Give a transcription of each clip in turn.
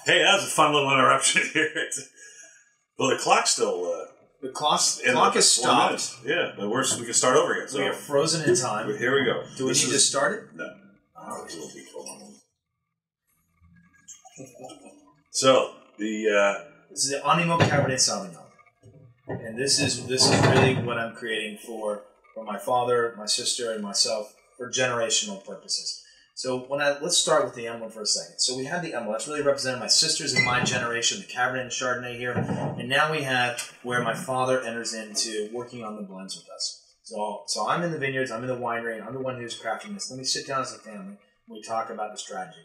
Hey, that was a fun little interruption here. Well, the clock's still... the clock is stopped. Yeah, but we can start over again. So we are frozen in time. Here we go. Do we need to start it? No. So, this is the Animo Cabernet Sauvignon. And this is really what I'm creating for my father, my sister, and myself for generational purposes. So let's start with the emblem for a second. So we have the emblem. That's really representing my sisters and my generation, the Cabernet and Chardonnay here. And now we have where my father enters into working on the blends with us. So I'm in the vineyards, I'm in the winery, I'm the one who's crafting this. Then we sit down as a family and we talk about the strategy.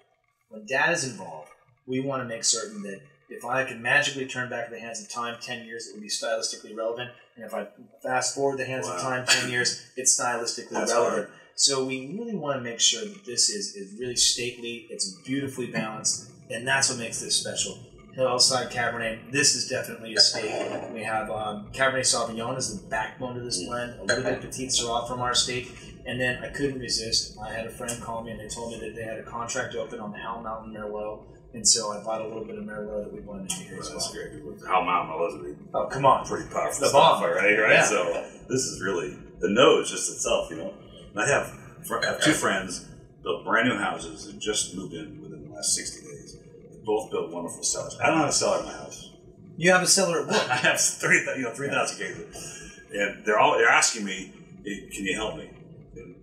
When Dad is involved, we want to make certain that if I could magically turn back the hands of time 10 years, it would be stylistically relevant. And if I fast forward the hands of time 10 years, it's stylistically relevant. Hard. So we really want to make sure that this is really stately, it's beautifully balanced, and that's what makes this special. Hillside Cabernet, this is definitely a estate. We have Cabernet Sauvignon as the backbone of this blend, a little bit of Petit Syrah from our estate, and then I couldn't resist. I had a friend call me and they told me that they had a contract open on the Howell Mountain Merlot, and so I bought a little bit of Merlot that we blended here as well. That's great. Howell Mountain Elizabeth. Oh, come on. Pretty powerful the stuff, bomb. Right? Yeah. So this is really, the nose just itself, you know. And I have two friends built brand new houses and just moved in within the last 60 days. They both built wonderful cellars. I don't have a cellar in my house. You have a cellar at work? I have 3,000 cases. And they're asking me, hey, can you help me? And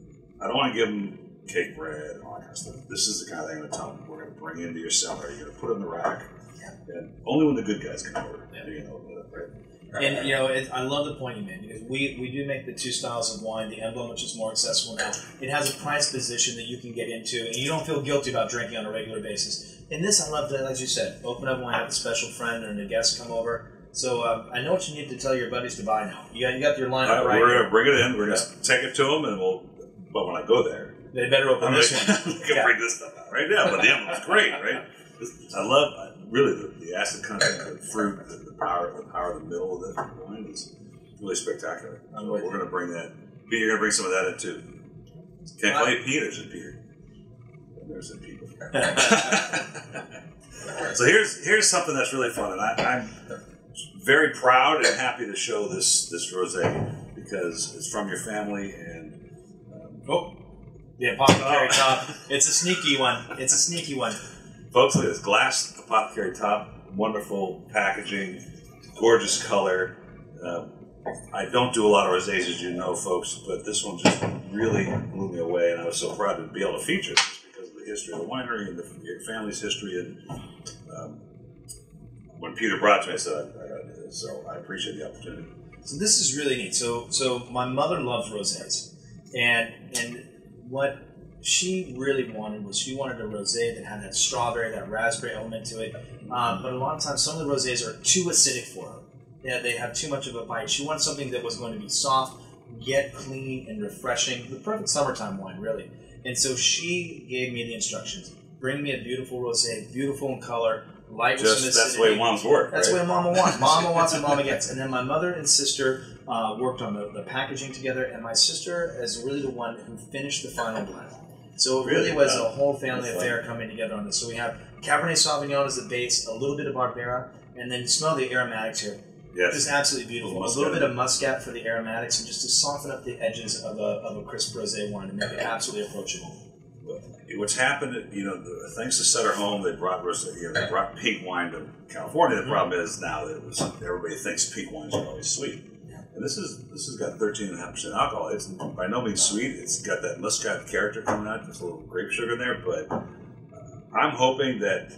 I don't want to give them cake bread and all that kind of stuff. This is the kind of thing I'm going to tell them. We're going to bring into your cellar. You're going to put it in the rack. And only when the good guys come over. You know, right? And, you know, I love the point you made, because we do make the two styles of wine, the emblem, which is more accessible now. It has a price position that you can get into, and you don't feel guilty about drinking on a regular basis. And this, I love to, as you said, open up when I have a special friend or a guest come over. So I know what you need to tell your buddies to buy now. You got your lineup right. We're going to bring it in. We're going to take it to them, and but when I go there, they better open this one. We can bring this stuff out right now. But the emblem's great, right? I love really the acid content, the fruit, the power of the middle of the wine is really spectacular. So we're going to bring that. You're going to bring some of that in too. Can't call you Pete, or just Peter. And there's a Pete. So here's something that's really fun, and I'm very proud and happy to show this rosé because it's from your family and. The apothecary top. It's a sneaky one. It's a sneaky one. Folks, look at this glass apothecary top, wonderful packaging, gorgeous color. I don't do a lot of rosés, as you know, folks, but this one just really blew me away, and I was so proud to be able to feature this because of the history of the winery and your family's history. And when Peter brought it to me, I said, I got to do this, so I appreciate the opportunity. So this is really neat. So my mother loves rosés, and what she really wanted was she wanted a rosé that had that strawberry, that raspberry element to it. But a lot of times, some of the rosés are too acidic for her. Yeah, they have too much of a bite. She wanted something that was going to be soft, yet clean and refreshing. The perfect summertime wine, really. And so she gave me the instructions. Bring me a beautiful rosé, beautiful in color, light with some acidity. That's the way moms work, That's the right? way Mama wants. Mama wants and Mama gets. And then my mother and sister worked on the packaging together, and my sister is really the one who finished the final blend. So it really was a whole family affair coming together on this. So we have Cabernet Sauvignon as the base, a little bit of Barbera, and then you smell the aromatics here. Yes. Just absolutely beautiful. A little bit of muscat for the aromatics, and just to soften up the edges of a crisp rosé wine and make it absolutely approachable. What's happened, thanks to Sutter Home, they brought they brought pink wine to California. The problem is now that everybody thinks pink wines are always sweet. And this has got 13.5% alcohol. It's by no means sweet. It's got that muscat character coming out. There's a little grape sugar in there, but I'm hoping that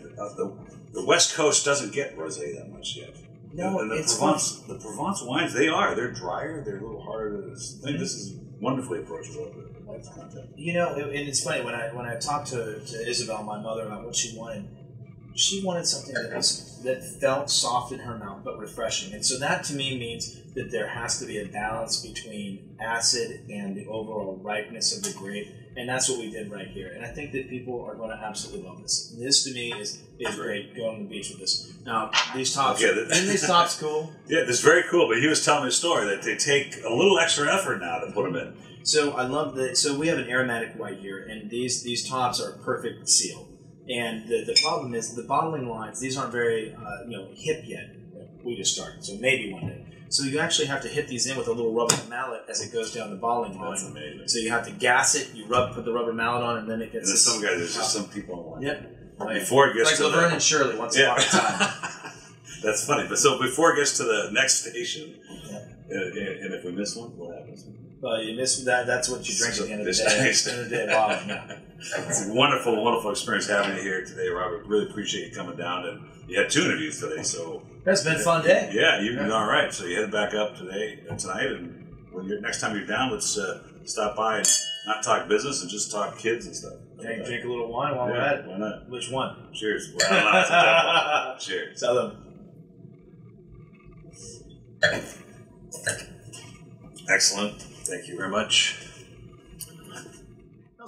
the West Coast doesn't get rosé that much yet. No, and it's the Provence wines, they're drier. They're a little harder. I think this is wonderfully approachable. Content. And it's funny when I talked to Isabel, my mother, about what she wanted something that felt soft in her mouth but refreshing. And so that to me means that there has to be a balance between acid and the overall ripeness of the grape. And that's what we did right here. And I think that people are going to absolutely love this. And this to me is great, going on the beach with this. Now, these tops, isn't these tops cool? Yeah, this is very cool. But he was telling me a story that they take a little extra effort now to put them in. So I love so we have an aromatic white here, and these tops are perfect seal. And the problem is the bottling lines, these aren't very hip yet. We just started, so maybe one day. So you actually have to hit these in with a little rubber mallet as it goes down the bottling line. That's amazing. So you have to gas it, put the rubber mallet on, and then it gets... And then some guys, there's just some people on the line. Yep. Before it gets like to Laverne and Shirley, once upon a time. That's funny. But so before it gets to the next station, and if we miss one, what happens? Well, you miss that. That's what you drink at the end of the day. Wow. Yeah. It's a wonderful, wonderful experience having you here today, Robert. Really appreciate you coming down. And you had 2 interviews today, so... It's been a fun day. Yeah, you've been all right. So you head back up tonight, and next time you're down, let's stop by and not talk business and just talk kids and stuff. Drink a little wine while we're at it. Why not? Which one? Cheers. Well, I don't know. It's a tough one. Cheers. Salud. Excellent. Thank you very much.